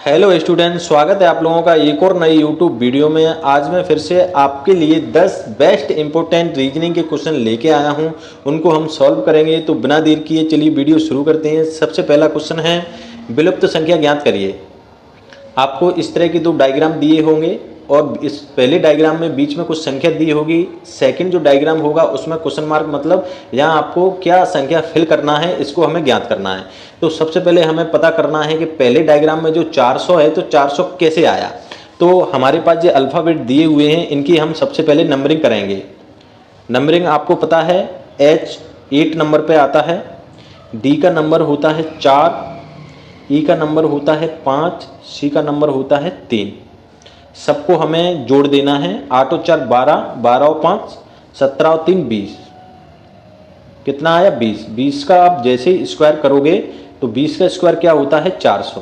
Hello student, स्वागत है आप लोगों का एक और नई यूट्यूब वीडियो में। आज मैं फिर से आपके लिए 10 बेस्ट इंपॉर्टेंट रीजनिंग के क्वेश्चन लेके आया हूं, उनको हम सॉल्व करेंगे। तो बिना देर किए चलिए वीडियो शुरू करते हैं। सबसे पहला क्वेश्चन है, विलुप्त संख्या ज्ञात करिए। आपको इस तरह के दो डायग्राम दिए होंगे और इस पहले डायग्राम में बीच में कुछ संख्या दी होगी। सेकंड जो डायग्राम होगा उसमें क्वेश्चन मार्क, मतलब यहाँ आपको क्या संख्या फिल करना है, इसको हमें ज्ञात करना है। तो सबसे पहले हमें पता करना है कि पहले डायग्राम में जो 400 है तो 400 कैसे आया। तो हमारे पास जो अल्फ़ाबेट दिए हुए हैं इनकी हम सबसे पहले नंबरिंग करेंगे। नंबरिंग आपको पता है, H 8 नंबर पे आता है, D का नंबर होता है 4, E का नंबर होता है 5, C का नंबर होता है 3। सबको हमें जोड़ देना है। 8 और 4 12, 12 और 5 17 और 3 20। कितना आया? 20। 20 का आप जैसे ही स्क्वायर करोगे तो 20 का स्क्वायर क्या होता है? 400,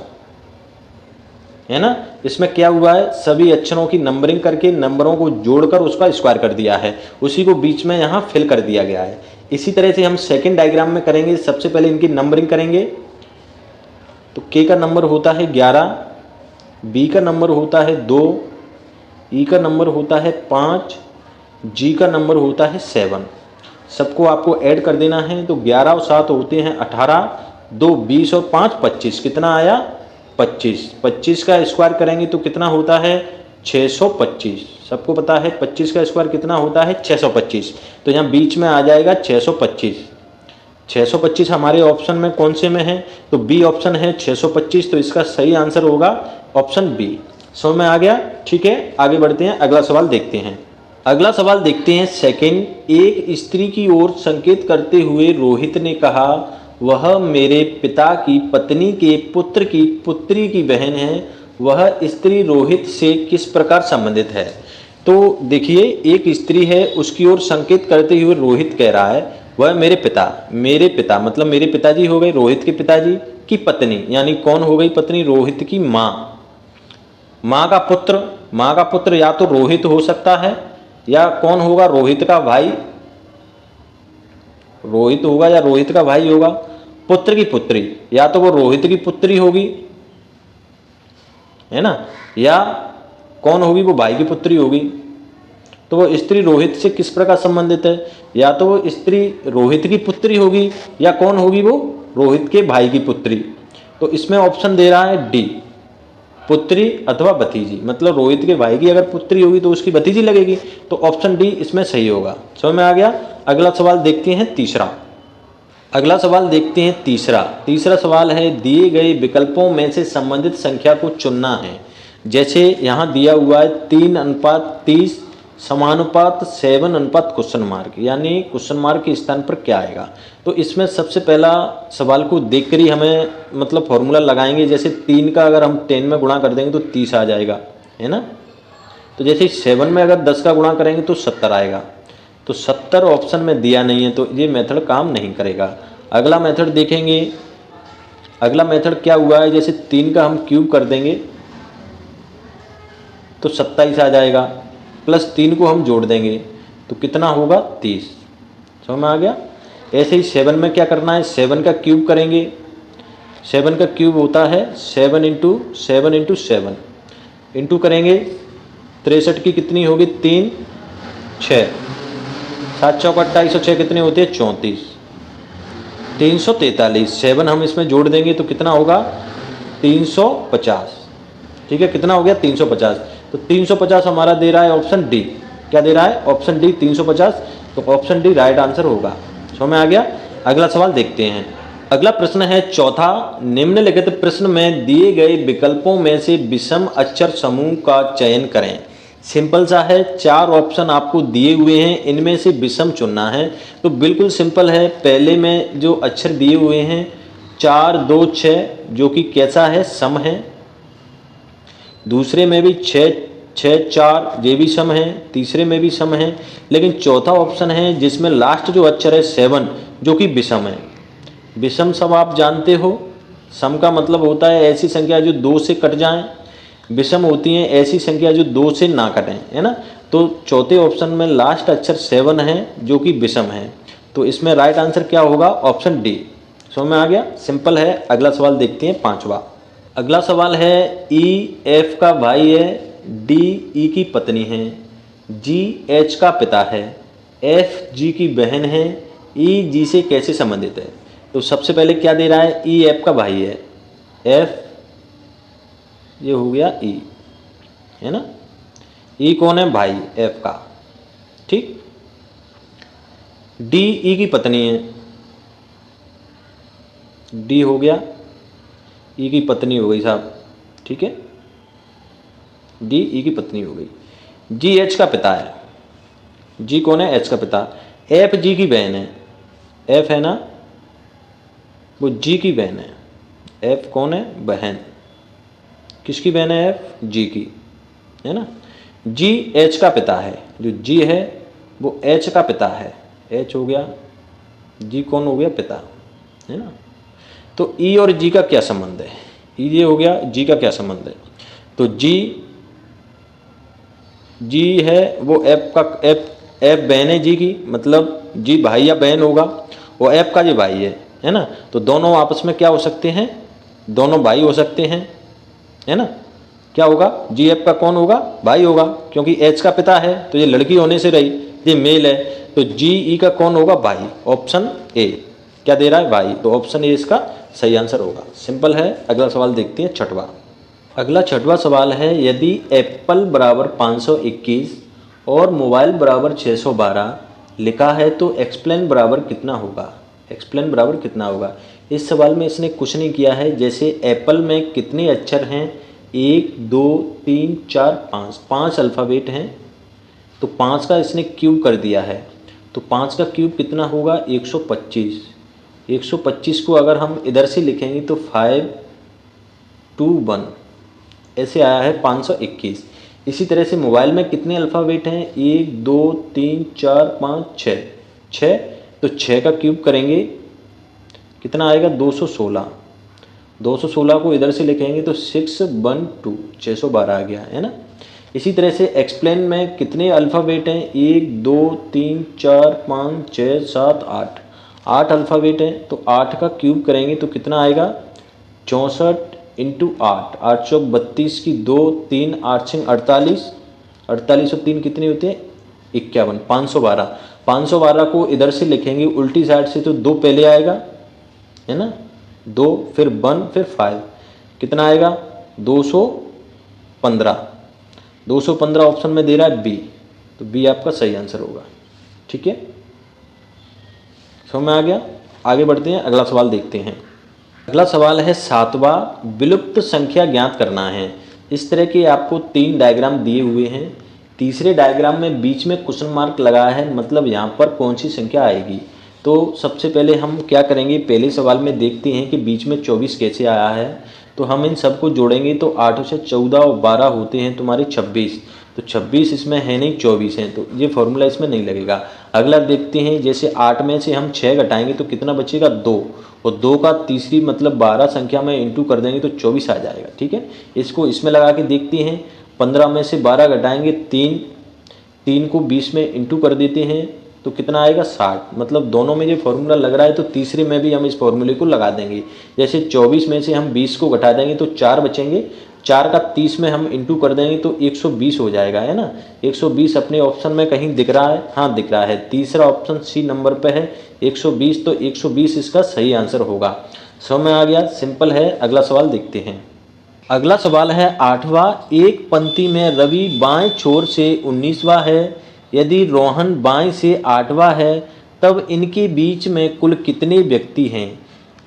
है ना। इसमें क्या हुआ है, सभी अक्षरों की नंबरिंग करके नंबरों को जोड़कर उसका स्क्वायर कर दिया है, उसी को बीच में यहाँ फिल कर दिया गया है। इसी तरह से हम सेकंड डायग्राम में करेंगे। सबसे पहले इनकी नंबरिंग करेंगे। तो K का नंबर होता है 11, B का नंबर होता है 2, E का नंबर होता है 5, G का नंबर होता है 7। सबको आपको ऐड कर देना है। तो 11 और 7 होते हैं 18, 2 20 और 5 25। कितना आया? 25। 25 का स्क्वायर करेंगे तो कितना होता है? 625। सबको पता है 25 का स्क्वायर कितना होता है? 625। तो यहाँ बीच में आ जाएगा 625। 625 हमारे ऑप्शन में कौन से में है? तो बी ऑप्शन है 625। तो इसका सही आंसर होगा ऑप्शन बी। समझ में आ गया? ठीक है, आगे बढ़ते हैं, अगला सवाल देखते हैं। अगला सवाल देखते हैं सेकंड। एक स्त्री की ओर संकेत करते हुए रोहित ने कहा, वह मेरे पिता की पत्नी के पुत्र की पुत्री की बहन है। वह स्त्री रोहित से किस प्रकार संबंधित है? तो देखिए, एक स्त्री है, उसकी ओर संकेत करते हुए रोहित कह रहा है वह मेरे पिता मतलब मेरे पिताजी हो गए, रोहित के पिताजी की पत्नी, यानी कौन हो गई पत्नी? रोहित की माँ। माँ का पुत्र या तो रोहित हो सकता है या कौन होगा? रोहित का भाई, रोहित होगा या रोहित का भाई होगा। पुत्र की पुत्री, या तो वो रोहित की पुत्री होगी, है ना, या कौन होगी? वो भाई की पुत्री होगी। तो वो स्त्री रोहित से किस प्रकार संबंधित है? या तो वो स्त्री रोहित की पुत्री होगी या कौन होगी? वो रोहित के भाई की पुत्री। तो इसमें ऑप्शन दे रहा है डी, पुत्री अथवा भतीजी। मतलब रोहित के भाई की अगर पुत्री होगी तो उसकी भतीजी लगेगी। तो ऑप्शन डी इसमें सही होगा। समझ में आ गया? अगला सवाल देखते हैं तीसरा। तीसरा सवाल है, दिए गए विकल्पों में से संबंधित संख्या को चुनना है। जैसे यहाँ दिया हुआ है 3:30 समानुपात 7 क्वेश्चन मार्क, यानी क्वेश्चन मार्क के स्थान पर क्या आएगा? तो इसमें सबसे पहला सवाल को देखकर ही हमें मतलब फॉर्मूला लगाएंगे। जैसे 3 का अगर हम 10 में गुणा कर देंगे तो 30 आ जाएगा, है ना। तो जैसे 7 में अगर 10 का गुणा करेंगे तो 70 आएगा। तो 70 ऑप्शन में दिया नहीं है, तो ये मेथड काम नहीं करेगा। अगला मेथड देखेंगे। अगला मेथड क्या हुआ है, जैसे 3 का हम क्यूब कर देंगे तो 27 आ जाएगा, प्लस 3 को हम जोड़ देंगे तो कितना होगा? 30। समझ में आ गया? ऐसे ही 7 में क्या करना है, 7 का क्यूब करेंगे। 7 का क्यूब होता है 7 इंटू 7 इंटू करेंगे 63 की कितनी होगी? 3 6 7 चौक 28 और 6 कितने होते हैं? 34। 343। 7 हम इसमें जोड़ देंगे तो कितना होगा? 350। ठीक है, कितना हो गया? 350। तो 350 हमारा दे रहा है ऑप्शन डी। क्या दे रहा है? Option D 350। तो ऑप्शन डी राइट आंसर होगा। समझ में आ गया? अगला सवाल देखते हैं। अगला प्रश्न है चौथा। निम्नलिखित प्रश्न में दिए गए विकल्पों में से विषम अक्षर समूह का चयन करें। सिंपल सा है, 4 ऑप्शन आपको दिए हुए हैं, इनमें से विषम चुनना है। तो बिल्कुल सिंपल है। पहले में जो अक्षर दिए हुए हैं 4 2 6, जो कि कैसा है? सम है। दूसरे में भी 6 6 4, ये भी सम है। तीसरे में भी सम है। लेकिन चौथा ऑप्शन है जिसमें लास्ट जो अक्षर है 7, जो कि विषम है। विषम सम आप जानते हो, सम का मतलब होता है ऐसी संख्या जो 2 से कट जाएं। विषम होती हैं ऐसी संख्या जो 2 से ना कटें, है ना। तो चौथे ऑप्शन में लास्ट अक्षर 7 है जो कि विषम है। तो इसमें राइट आंसर क्या होगा? Option D. समझ में आ गया? सिंपल है। अगला सवाल देखते हैं पांचवा। अगला सवाल है ई एफ का भाई है, डी ई की पत्नी है, जी एच का पिता है, एफ जी की बहन है, ई जी से कैसे संबंधित है। तो सबसे पहले क्या दे रहा है, ई एफ का भाई है, एफ ये हो गया ई, है ना। ई कौन है, भाई एफ का, ठीक। डी ई की पत्नी है, डी हो गया ई की पत्नी हो गई साहब, ठीक है, डी ई की पत्नी हो गई। जी एच का पिता है, जी कौन है, एच का पिता। एफ जी की बहन है, एफ है ना वो जी की बहन है, एफ कौन है, बहन, किसकी बहन है, एफ जी की, है ना। जी एच का पिता है, जो जी है वो एच का पिता है, एच हो गया, जी कौन हो गया, पिता, है ना। तो ई और जी का क्या संबंध है, ई ये हो गया, जी का क्या संबंध है। तो जी है वो एफ का, एफ बहन है जी की, मतलब जी भाई या बहन होगा, वो एफ का जी भाई है ना। तो दोनों आपस में क्या हो सकते हैं, दोनों भाई हो सकते हैं, है ना। क्या होगा, जी एफ का कौन होगा, भाई होगा, क्योंकि एच का पिता है तो ये लड़की होने से रही, ये मेल है, तो जी ई का कौन होगा, भाई। ऑप्शन ए क्या दे रहा है, भाई, तो ऑप्शन ए इसका सही आंसर होगा। सिंपल है। अगला सवाल देखते हैं, छठवां। अगला छठवां सवाल है, यदि एप्पल बराबर 521 और मोबाइल बराबर 612 लिखा है तो एक्सप्लेन बराबर कितना होगा, एक्सप्लेन बराबर कितना होगा। इस सवाल में इसने कुछ नहीं किया है, जैसे एप्पल में कितने अक्षर हैं, 1 2 3 4 5, 5 अल्फ़ाबेट हैं, तो 5 का इसने क्यूब कर दिया है, तो 5 का क्यूब कितना होगा, 125। 125 को अगर हम इधर से लिखेंगे तो 5 2 1 ऐसे आया है 521। इसी तरह से मोबाइल में कितने अल्फ़ाबेट हैं, 1 2 3 4 5 6, 6, तो 6 का क्यूब करेंगे कितना आएगा, 216। 216 को इधर से लिखेंगे तो 612, 612 आ गया, है ना। इसी तरह से एक्सप्लेन में कितने अल्फ़ाबेट हैं, 1 2 3 4 5 6 7 8, 8 अल्फ़ाबेट हैं, तो 8 का क्यूब करेंगे तो कितना आएगा, 64 इंटू 8, 8 चौक 32 की 2 3 8 6 48, 48 और 3 कितनी होती है, 51, 512। 512 को इधर से लिखेंगे उल्टी साइड से तो 2 पहले आएगा, है ना, 2 फिर 1 फिर 5, कितना आएगा, 215। 215 ऑप्शन में दे रहा है बी, तो बी आपका सही आंसर होगा, ठीक है। समझ में आ गया। आगे बढ़ते हैं, अगला सवाल देखते हैं। अगला सवाल है 7वां, विलुप्त संख्या ज्ञात करना है। इस तरह के आपको 3 डायग्राम दिए हुए हैं, तीसरे डायग्राम में बीच में क्वेश्चन मार्क लगाया है, मतलब यहाँ पर कौन सी संख्या आएगी। तो सबसे पहले हम क्या करेंगे, पहले सवाल में देखते हैं कि बीच में 24 कैसे आया है। तो हम इन सबको जोड़ेंगे तो 8 से 14 और 12 होते हैं तुम्हारे 26, तो 26 इसमें है नहीं, 24 हैं, तो ये फॉर्मूला इसमें नहीं लगेगा। अगला देखते हैं, जैसे 8 में से हम 6 घटाएंगे तो कितना बचेगा, 2, और 2 का तीसरी मतलब 12 संख्या में इंटू कर देंगे तो 24 आ जाएगा, ठीक है। इसको इसमें लगा के देखते हैं, 15 में से 12 घटाएंगे 3, 3 को 20 में इंटू कर देते हैं तो कितना आएगा, 60। मतलब दोनों में ये फॉर्मूला लग रहा है तो तीसरे में भी हम इस फॉर्मूले को लगा देंगे। जैसे 24 में से हम 20 को घटा देंगे तो 4 बचेंगे, 4 का 30 में हम इंटू कर देंगे तो 120 हो जाएगा, है ना। 120 अपने ऑप्शन में कहीं दिख रहा है, हाँ दिख रहा है, तीसरा ऑप्शन सी नंबर पे है 120, तो 120 इसका सही आंसर होगा। समझ में आ गया, सिंपल है। अगला सवाल देखते हैं। अगला सवाल है 8वां, एक पंक्ति में रवि बाएं छोर से 19वां है, यदि रोहन बाएं से 8वां है, तब इनके बीच में कुल कितने व्यक्ति हैं।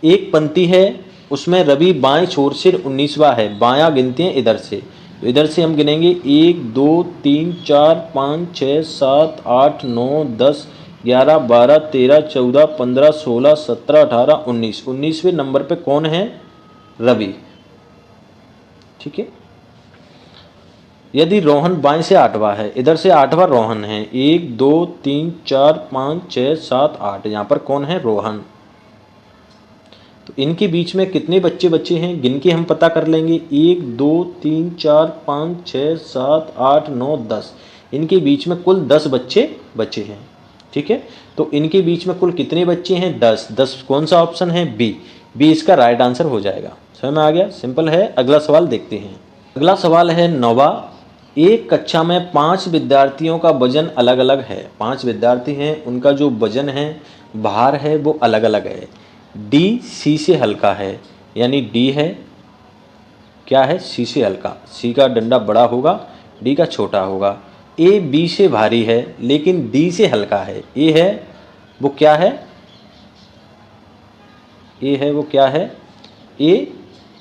एक पंक्ति है, उसमें रवि बाएं छोर से 19वां है, बायां गिनते हैं इधर से, तो इधर से हम गिनेंगे 1 2 3 4 5 6 7 8 9 10 11 12 13 14 15 16 17 18 19, 19वें नंबर पे कौन है, रवि, ठीक है। यदि रोहन बाएं से 8वां है, इधर से 8वां रोहन है, 1 2 3 4 5 6 7 8, यहाँ पर कौन है, रोहन। तो इनके बीच में कितने बच्चे बच्चे हैं, गिन के हम पता कर लेंगे, 1 2 3 4 5 6 7 8 9 10, इनके बीच में कुल 10 बच्चे बच्चे हैं, ठीक है। तो इनके बीच में कुल कितने बच्चे हैं, 10। 10 कौन सा ऑप्शन है, बी, बी इसका राइट आंसर हो जाएगा। समझ में आ गया, सिंपल है। अगला सवाल देखते हैं। अगला सवाल है 9वां, एक कक्षा में 5 विद्यार्थियों का वजन अलग अलग है। 5 विद्यार्थी हैं, उनका जो वजन है, भार है, वो अलग अलग है। डी सी से हल्का है, यानी डी है क्या है, सी से हल्का। सी का डंडा बड़ा होगा, डी का छोटा होगा। ए बी से भारी है लेकिन डी से हल्का है। ए है वो क्या है, ए है वो क्या है, ए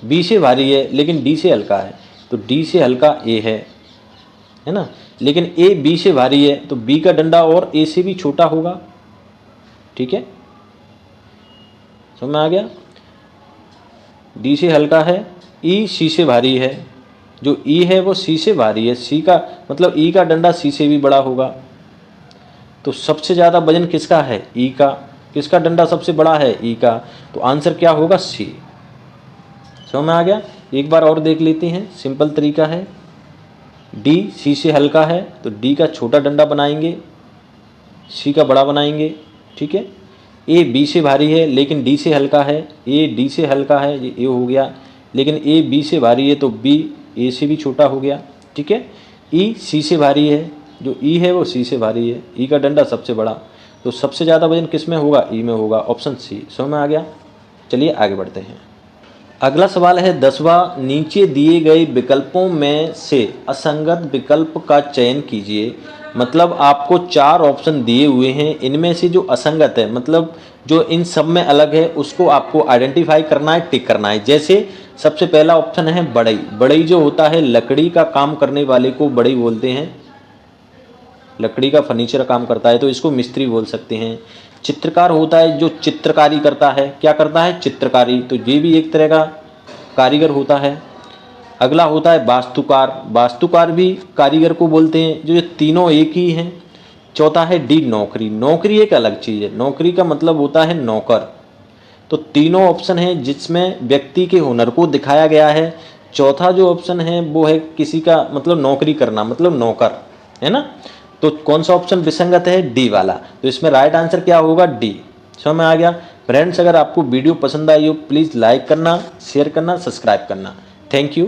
बी से भारी है लेकिन डी से हल्का है, तो डी से हल्का ए है ना। लेकिन ए बी से भारी है तो बी का डंडा और ए से भी छोटा होगा, ठीक है, समझ में आ गया। डी से हल्का है, ई सी से भारी है, जो ई है वो सी से भारी है, सी का मतलब ई का डंडा सी से भी बड़ा होगा। तो सबसे ज़्यादा वजन किसका है, ई का। किसका डंडा सबसे बड़ा है, ई का, तो आंसर क्या होगा, सी। समझ में आ गया। एक बार और देख लेते हैं, सिंपल तरीका है। डी सी से हल्का है तो डी का छोटा डंडा बनाएंगे, सी का बड़ा बनाएंगे, ठीक है। ए बी से भारी है लेकिन डी से हल्का है, ए डी से हल्का है, ये ए हो गया, लेकिन ए बी से भारी है तो बी ए से भी छोटा हो गया, ठीक है। ई सी से भारी है, जो ई है वो सी से भारी है, ई का डंडा सबसे बड़ा, तो सबसे ज़्यादा वजन किस में होगा, ई में होगा, ऑप्शन सी। समझ में आ गया। चलिए आगे बढ़ते हैं। अगला सवाल है 10वां, नीचे दिए गए विकल्पों में से असंगत विकल्प का चयन कीजिए। मतलब आपको 4 ऑप्शन दिए हुए हैं, इनमें से जो असंगत है, मतलब जो इन सब में अलग है, उसको आपको आइडेंटिफाई करना है, टिक करना है। जैसे सबसे पहला ऑप्शन है बढ़ई। बढ़ई जो होता है, लकड़ी का काम करने वाले को बढ़ई बोलते हैं, लकड़ी का फर्नीचर काम करता है तो इसको मिस्त्री बोल सकते हैं। चित्रकार होता है जो चित्रकारी करता है, क्या करता है, चित्रकारी, तो ये भी एक तरह का कारीगर होता है। अगला होता है वास्तुकार। वास्तुकार भी कारीगर को बोलते हैं, जो ये तीनों एक ही हैं। चौथा है डी नौकरी। नौकरी एक अलग चीज़ है, नौकरी का मतलब होता है नौकर। तो तीनों ऑप्शन हैं जिसमें व्यक्ति के हुनर को दिखाया गया है। चौथा जो ऑप्शन है वो है किसी का मतलब नौकरी करना, मतलब नौकर, है ना। तो कौन सा ऑप्शन विसंगत है, डी वाला। तो इसमें राइट आंसर क्या होगा, डी। समझ में आ गया। फ्रेंड्स, अगर आपको वीडियो पसंद आई हो प्लीज़ लाइक करना, शेयर करना, सब्सक्राइब करना। Thank you.